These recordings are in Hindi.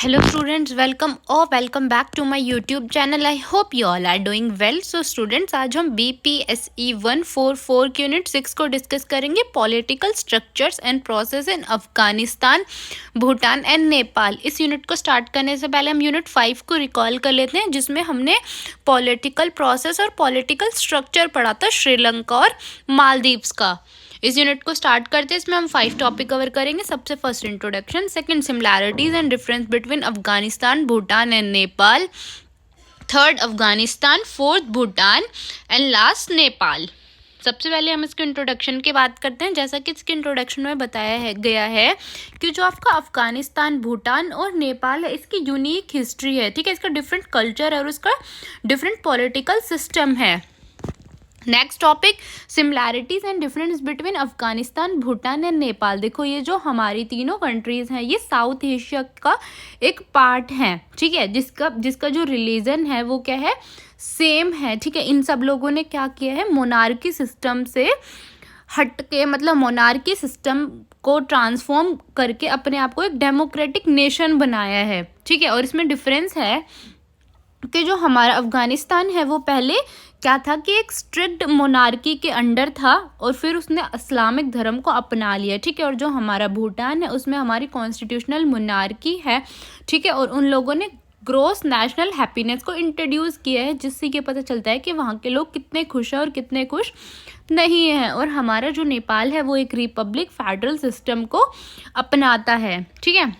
Hello students, welcome back to my YouTube channel. I hope you all are doing well. So students, आज हम BPSE 144 के यूनिट 6 को डिस्कस करेंगे, political structures and process in Afghanistan, Bhutan and Nepal. इस यूनिट को स्टार्ट करने से पहले हम यूनिट 5 को रिकॉल कर लेते हैं, जिसमें हमने पॉलिटिकल प्रोसेस और पॉलिटिकल स्ट्रक्चर पढ़ा था श्रीलंका और मालदीव्स का। इस यूनिट को स्टार्ट करते हैं, इसमें हम 5 टॉपिक कवर करेंगे। सबसे first introduction, second similarities and difference between Afghanistan, Bhutan and Nepal, third Afghanistan, fourth Bhutan and last Nepal. सबसे पहले हम इसके इंट्रोडक्शन की बात करते हैं। जैसा कि इसके इंट्रोडक्शन में बताया गया है कि जो आपका अफगानिस्तान, भूटान और नेपाल है, इसकी यूनिक हिस्ट्री है, ठीक है। इसका डिफरेंट कल्चर है और उसका डिफरेंट पॉलिटिकल सिस्टम है। Next topic, similarities and difference between Afghanistan, Bhutan and Nepal. देखो, ये जो हमारी तीनों कंट्रीज हैं, ये साउथ एशिया का एक पार्ट है, ठीक है। जिसका जो रिलीजन है वो क्या है, सेम है, ठीक है। इन सब लोगों ने क्या किया है, मोनार्की सिस्टम से हट के, मतलब मोनार्की सिस्टम को ट्रांसफॉर्म करके अपने आप को एक डेमोक्रेटिक नेशन बनाया है, ठीक है। और इसमें डिफरेंस है कि जो हमारा अफगानिस्तान है वो पहले क्या था कि एक स्ट्रिक्ट मोनार्की के अंडर था और फिर उसने इस्लामिक धर्म को अपना लिया, ठीक है। और जो हमारा भूटान है उसमें हमारी कॉन्स्टिट्यूशनल मोनार्की है, ठीक है। और उन लोगों ने ग्रोस नेशनल हैप्पीनेस को इंट्रोड्यूस किया है, जिससे ये पता चलता है कि वहाँ के लोग कितने खुश हैं और कितने खुश नहीं हैं। और हमारा जो नेपाल है वो एक रिपब्लिक फेडरल सिस्टम को अपनाता है, ठीक है।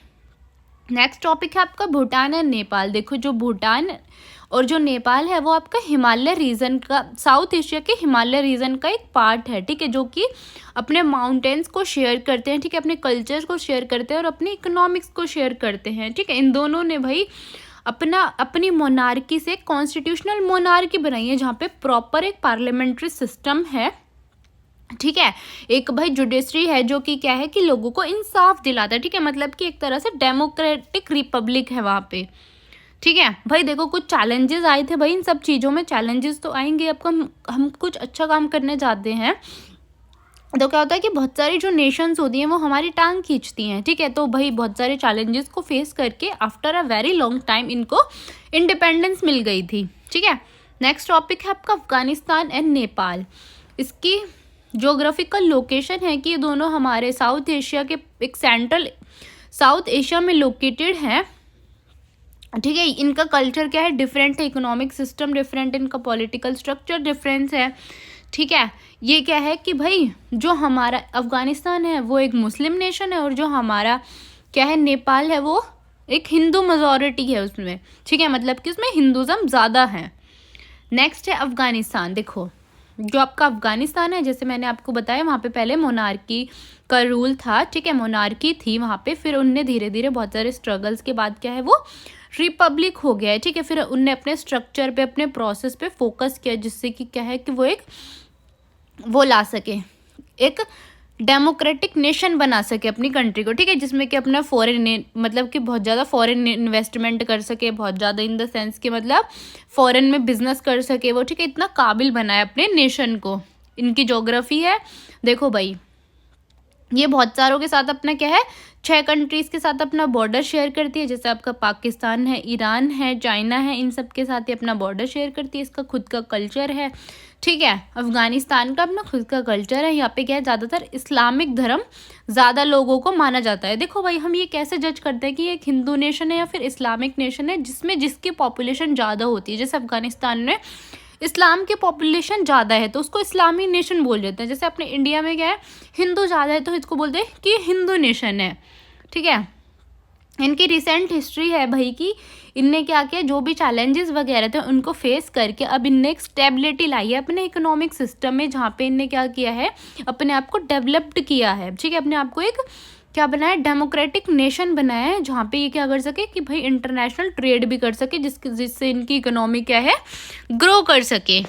नेक्स्ट टॉपिक है आपका भूटान एंड नेपाल। देखो, जो भूटान और जो नेपाल है वो आपका हिमालय रीजन का, साउथ एशिया के हिमालय रीजन का एक पार्ट है, ठीक है। जो कि अपने माउंटेन्स को शेयर करते हैं, ठीक है, अपने कल्चर को शेयर करते हैं और अपनी इकोनॉमिक्स को शेयर करते हैं, ठीक है। इन दोनों ने भाई अपनी मोनार्की से कॉन्स्टिट्यूशनल मोनार्की बनाई है, जहाँ पे प्रॉपर एक पार्लियामेंट्री सिस्टम है, ठीक है। एक भाई जुडिशरी है जो कि क्या है कि लोगों को इंसाफ दिलाता है, ठीक है। मतलब कि एक तरह से डेमोक्रेटिक रिपब्लिक है वहाँ पे, ठीक है। भाई देखो, कुछ चैलेंजेस आए थे भाई, इन सब चीज़ों में चैलेंजेस तो आएंगे। आपको हम कुछ अच्छा काम करने जाते हैं तो क्या होता है कि बहुत सारी जो नेशंस होती हैं वो हमारी टांग खींचती हैं, ठीक है। तो भाई बहुत सारे चैलेंजेस को फेस करके after a very long time इनको इंडिपेंडेंस मिल गई थी, ठीक है। नेक्स्ट टॉपिक है आपका अफगानिस्तान एंड नेपाल। इसकी ज्योग्राफिकल लोकेशन है कि ये दोनों हमारे साउथ एशिया के एक सेंट्रल साउथ एशिया में लोकेटेड है, ठीक है। इनका कल्चर क्या है, डिफरेंट है, इकोनॉमिक सिस्टम डिफरेंट है, इनका पॉलिटिकल स्ट्रक्चर डिफरेंस है, ठीक है। ये क्या है कि भाई जो हमारा अफगानिस्तान है वो एक मुस्लिम नेशन है और जो हमारा क्या है नेपाल है वो एक हिंदू मेजॉरिटी है उसमें, ठीक है। मतलब कि उसमें हिंदुज़म ज़्यादा है। नेक्स्ट है अफगानिस्तान। देखो, जो आपका अफगानिस्तान है, जैसे मैंने आपको बताया, वहाँ पे पहले मोनार्की का रूल था, ठीक है, मोनार्की थी वहाँ पे। फिर उनने धीरे धीरे बहुत सारे स्ट्रगल्स के बाद क्या है वो रिपब्लिक हो गया है, ठीक है। फिर उनने अपने स्ट्रक्चर पे, अपने प्रोसेस पे फोकस किया, जिससे कि क्या है कि वो ला सके, एक डेमोक्रेटिक नेशन बना सके अपनी कंट्री को, ठीक है। जिसमें कि अपना फॉरेन, मतलब कि बहुत ज़्यादा फॉरेन इन्वेस्टमेंट कर सके, बहुत ज़्यादा इन द सेंस कि मतलब फॉरेन में बिजनेस कर सके वो, ठीक है। इतना काबिल बनाया अपने नेशन को। इनकी ज्योग्राफी है, देखो भाई, ये बहुत सारों के साथ अपना क्या है, 6 कंट्रीज़ के साथ अपना बॉर्डर शेयर करती है। जैसे आपका पाकिस्तान है, ईरान है, चाइना है, इन सब के साथ ही अपना बॉर्डर शेयर करती है। इसका खुद का कल्चर है, ठीक है। अफगानिस्तान का अपना खुद का कल्चर है। यहाँ पे क्या है, ज़्यादातर इस्लामिक धर्म ज़्यादा लोगों को माना जाता है। देखो भाई, हम ये कैसे जज करते हैं कि ये एक हिंदू नेशन है या फिर इस्लामिक नेशन है, जिसमें जिसकी पॉपुलेशन ज़्यादा होती है। जैसे अफगानिस्तान में इस्लाम की पॉपुलेशन ज़्यादा है तो उसको इस्लामी नेशन बोल देते हैं। जैसे अपने इंडिया में क्या है, हिंदू ज़्यादा है तो इसको बोलते हैं कि हिंदू नेशन है, ठीक है। इनकी रिसेंट हिस्ट्री है भाई कि इनने क्या किया, जो भी चैलेंजेस वगैरह थे उनको फेस करके अब इनने एक स्टेबिलिटी लाई है अपने इकोनॉमिक सिस्टम में, जहाँ पे इनने क्या किया है, अपने आप को डेवलप्ड किया है, ठीक है। अपने आप को एक क्या बनाया, डेमोक्रेटिक नेशन बनाया है, जहाँ पे ये क्या कर सके कि भाई इंटरनेशनल ट्रेड भी कर सके, जिससे इनकी इकोनॉमी क्या है, ग्रो कर सके।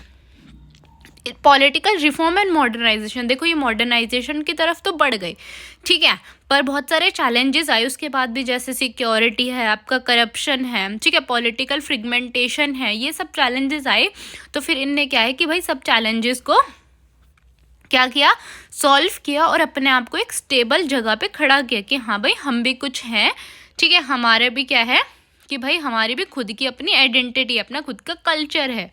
Political reform and modernisation. देखो, ये मॉडर्नाइजेशन की तरफ तो बढ़ गई, ठीक है, पर बहुत सारे चैलेंजेस आए उसके बाद भी, जैसे सिक्योरिटी है, आपका करप्शन है, ठीक है, पॉलिटिकल फ्रेगमेंटेशन है, ये सब चैलेंजेस आए। तो फिर इनने क्या है कि भाई सब चैलेंजेस को क्या किया, सॉल्व किया और अपने आप को एक स्टेबल जगह पे खड़ा किया कि हाँ भाई हम भी कुछ हैं, ठीक है, हमारे भी क्या है कि भाई हमारी भी खुद की अपनी आइडेंटिटी, अपना खुद का कल्चर है।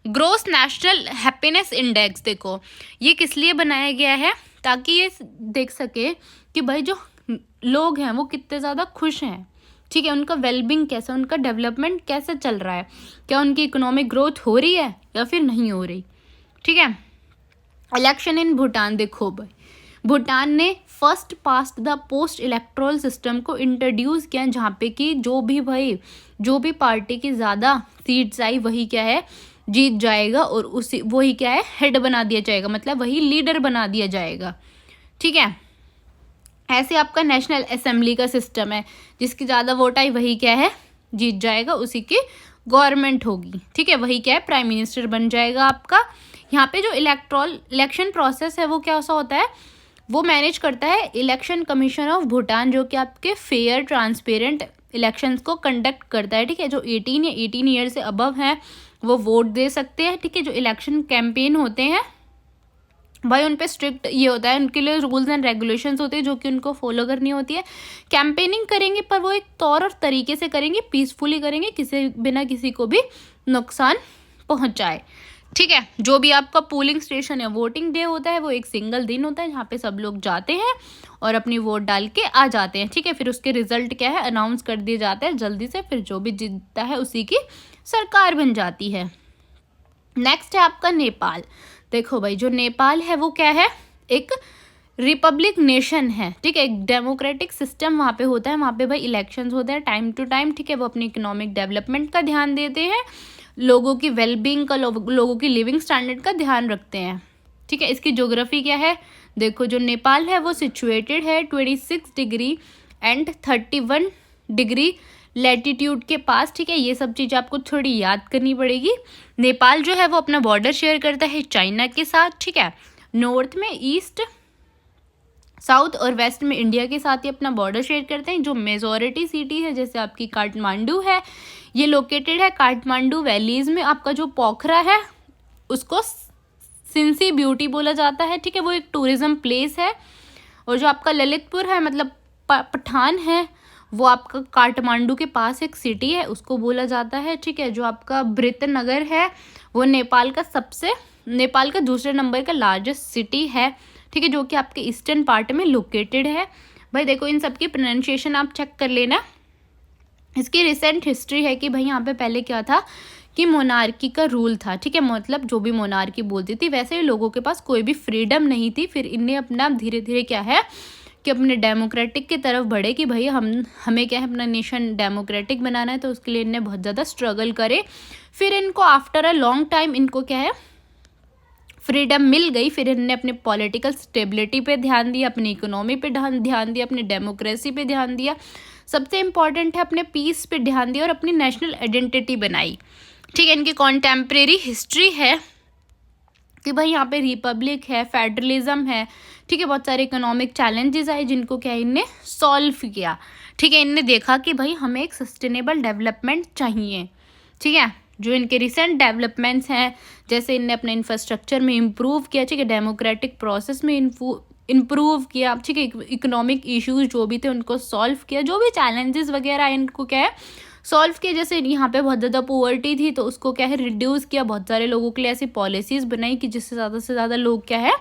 ग्रोस नेशनल हैप्पीनेस इंडेक्स, देखो ये किस लिए बनाया गया है, ताकि ये देख सके कि भाई जो लोग हैं वो कितने ज़्यादा खुश हैं, ठीक है, उनका वेलबींग कैसा, उनका डेवलपमेंट कैसे चल रहा है, क्या उनकी इकोनॉमिक ग्रोथ हो रही है या फिर नहीं हो रही। ठीक है, इलेक्शन इन भूटान, देखो भाई भूटान ने first past the post electoral system को इंट्रोड्यूस किया, जहाँ पे कि जो भी पार्टी की ज़्यादा सीट्स आई वही क्या है जीत जाएगा, और उसी वही क्या है हेड बना दिया जाएगा, मतलब वही लीडर बना दिया जाएगा। ठीक है, ऐसे आपका नेशनल असेंबली का सिस्टम है, जिसकी ज़्यादा वोट आई वही क्या है जीत जाएगा, उसी की गवर्नमेंट होगी। ठीक है, वही क्या है प्राइम मिनिस्टर बन जाएगा आपका। यहाँ पे जो इलेक्शन प्रोसेस है वो क्या सा होता है, वो मैनेज करता है इलेक्शन कमीशन ऑफ भूटान, जो कि आपके फेयर ट्रांसपेरेंट इलेक्शंस को कंडक्ट करता है। ठीक है, जो 18 या 18 ईयर से अबव हैं वो वोट दे सकते हैं। ठीक है, जो इलेक्शन कैंपेन होते हैं भाई उन पे स्ट्रिक्ट ये होता है, उनके लिए रूल्स एंड रेगुलेशंस होते हैं जो कि उनको फॉलो करनी होती है। कैंपेनिंग करेंगे पर वो एक तौर और तरीके से करेंगे, पीसफुली करेंगे, बिना किसी को भी नुकसान पहुंचाए। ठीक है, जो भी आपका पोलिंग स्टेशन है, वोटिंग डे होता है, वो एक सिंगल दिन होता है जहाँ पे सब लोग जाते हैं और अपनी वोट डाल के आ जाते हैं। ठीक है, फिर उसके रिजल्ट क्या है अनाउंस कर दिए जाते हैं जल्दी से, फिर जो भी जीतता है उसी की सरकार बन जाती है। नेक्स्ट है आपका नेपाल। देखो भाई जो नेपाल है वो क्या है, एक रिपब्लिक नेशन है। ठीक है, एक डेमोक्रेटिक सिस्टम वहाँ पे होता है, वहाँ पे भाई इलेक्शंस होते हैं टाइम टू टाइम। ठीक है, वो अपनी इकोनॉमिक डेवलपमेंट का ध्यान देते हैं, लोगों की वेलबींग का, लोगों की लिविंग स्टैंडर्ड का ध्यान रखते हैं। ठीक है, इसकी ज्योग्राफी क्या है, देखो जो नेपाल है वो सिचुएटेड है 26 डिग्री एंड 31 डिग्री लैटिट्यूड के पास। ठीक है, ये सब चीज़ आपको थोड़ी याद करनी पड़ेगी। नेपाल जो है वो अपना बॉर्डर शेयर करता है चाइना के साथ। ठीक है, नॉर्थ में ईस्ट, साउथ और वेस्ट में इंडिया के साथ ही अपना बॉर्डर शेयर करते हैं। जो मेजॉरिटी सिटी है जैसे आपकी काठमांडू है, ये लोकेटेड है काठमांडू वैलीज में। आपका जो पोखरा है उसको सिंसी ब्यूटी बोला जाता है। ठीक है, वो एक टूरिज्म प्लेस है। और जो आपका ललितपुर है मतलब पठान है, वो आपका काठमांडू के पास एक सिटी है, उसको बोला जाता है। ठीक है, जो आपका ब्रितनगर है वो नेपाल का दूसरे नंबर का लार्जेस्ट सिटी है। ठीक है, जो कि आपके ईस्टर्न पार्ट में लोकेटेड है। भाई देखो इन सब की प्रोनाउंसिएशन आप चेक कर लेना। इसकी रिसेंट हिस्ट्री है कि भाई यहाँ पे पहले क्या था कि मोनार्की का रूल था। ठीक है, मतलब जो भी मोनार्की बोलती थी वैसे ही लोगों के पास कोई भी फ्रीडम नहीं थी। फिर इन्हें अपना धीरे धीरे क्या है कि अपने डेमोक्रेटिक की तरफ बढ़े कि भाई हमें क्या है अपना नेशन डेमोक्रेटिक बनाना है, तो उसके लिए इन्हें बहुत ज़्यादा स्ट्रगल करे। फिर इनको आफ्टर अ लॉन्ग टाइम इनको क्या है फ्रीडम मिल गई। फिर इन्होंने अपने पॉलिटिकल स्टेबिलिटी पे ध्यान दिया, अपनी इकोनॉमी पे ध्यान दिया, अपनी डेमोक्रेसी पे ध्यान दिया, सबसे इम्पॉर्टेंट है अपने पीस पे ध्यान दिया और अपनी नेशनल आइडेंटिटी बनाई। ठीक है, इनकी कॉन्टेम्प्रेरी हिस्ट्री है कि भाई यहाँ पे रिपब्लिक है, फेडरलिज्म है। ठीक है, बहुत सारे इकोनॉमिक चैलेंजेस आए जिनको क्या इनने सॉल्व किया। ठीक है, इनने देखा कि भाई हमें एक सस्टेनेबल डेवलपमेंट चाहिए। ठीक है, जो इनके रिसेंट डेवलपमेंट्स हैं जैसे इनने अपने इंफ्रास्ट्रक्चर में इम्प्रूव किया। ठीक है, डेमोक्रेटिक प्रोसेस में इम्प्रूव किया। ठीक है, इकोनॉमिक इश्यूज जो भी थे उनको सॉल्व किया, जो भी चैलेंजेस वगैरह इनको क्या है सॉल्व किया। जैसे यहाँ पे बहुत ज़्यादा पुअर्टी थी तो उसको क्या है रिड्यूस किया, बहुत सारे लोगों के लिए ऐसी पॉलिसीज़ बनाई कि जिससे ज़्यादा से ज़्यादा लोग क्या है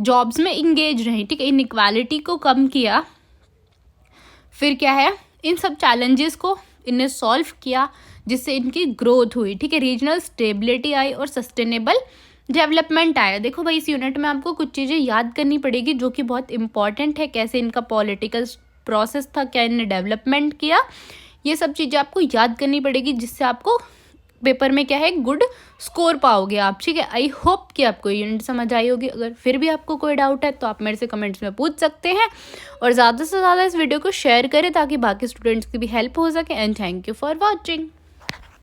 जॉब्स में इंगेज रहें। ठीक है, इनइक्वालिटी को कम किया। फिर क्या है इन सब चैलेंजेस को इन्हें सॉल्व किया जिससे इनकी ग्रोथ हुई। ठीक है, रीजनल स्टेबिलिटी आई और सस्टेनेबल डेवलपमेंट आया। देखो भाई इस यूनिट में आपको कुछ चीज़ें याद करनी पड़ेगी जो कि बहुत इंपॉर्टेंट है, कैसे इनका पॉलिटिकल प्रोसेस था, क्या इन्हें डेवलपमेंट किया, ये सब चीज़ें आपको याद करनी पड़ेगी जिससे आपको पेपर में क्या है गुड स्कोर पाओगे आप। ठीक है, आई होप कि आपको यूनिट समझ आई होगी। अगर फिर भी आपको कोई डाउट है तो आप मेरे से कमेंट्स में पूछ सकते हैं और ज़्यादा से ज़्यादा इस वीडियो को शेयर करें ताकि बाकी स्टूडेंट्स की भी हेल्प हो सके। And thank you for watching.